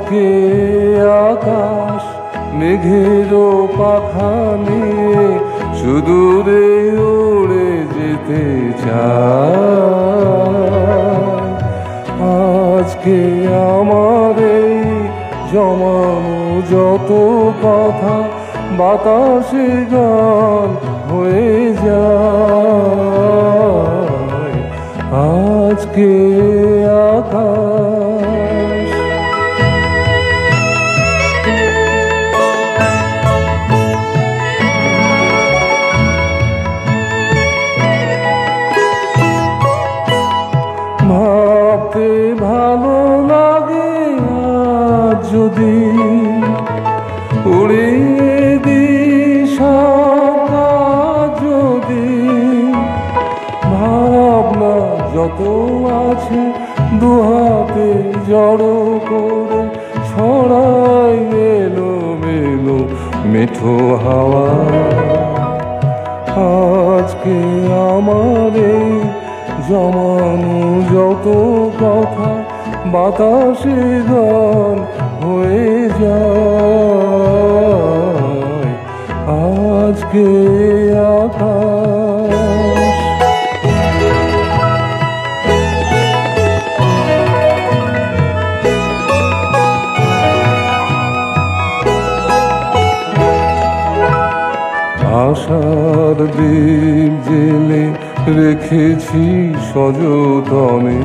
আজকে আকাশ মেঘের পাখা নিয়ে সুদূরে উড়ে যেতে চায়। আজকে আমার এই জমানো যত কথা বাতাসে গান হয়ে যায়। আজকে আকাশ ভাবতে ভালো লাগে আজ যদি উড়িয়ে দিস যদি ভাবনা যত আছে দুহাতে জড়ো করে ছড়াই এলো মেলো মেঠো হাওয়া। আজকে আমার এই জমানো যত কথা বাতাসে গান হয়ে যায়। আজকে আকাশ আশার দীপ জেলে রেখেছি সযতনে,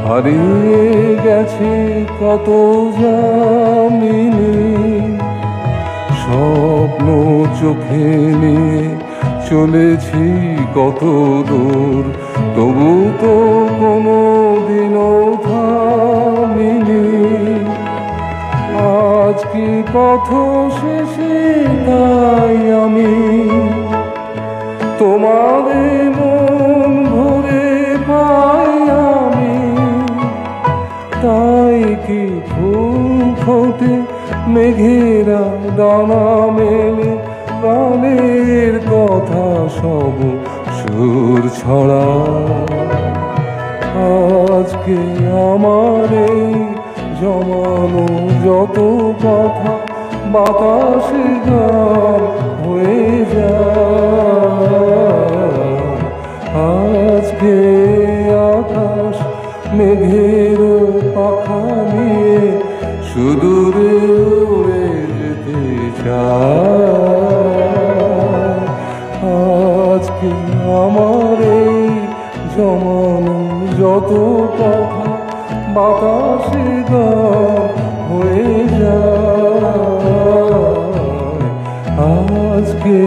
হারিয়ে গেছে কত জামিনে। স্বপ্ন চোখে নিয়ে চলেছি কত দূর, তবু তো কোনো দিনও থামিনি। আজ কি পথ শেষে তাই আমি তোমাদের মন ভরে পাই আমি। তাই কি ফুল ফোটে মেঘেরা ডানা মেলে, প্রাণের কথা সব সুর ছড়া। আজকে আমার এই জমানো যত কথা বাতাসে গান হয়ে যায়। আজকে আকাশ মেঘের পাখা নিয়ে সুদূরে উড়ে যেতে চায়। আজকে আমার এই জমানো যত কথা বাতাসে গান হয়ে যায়। আজকে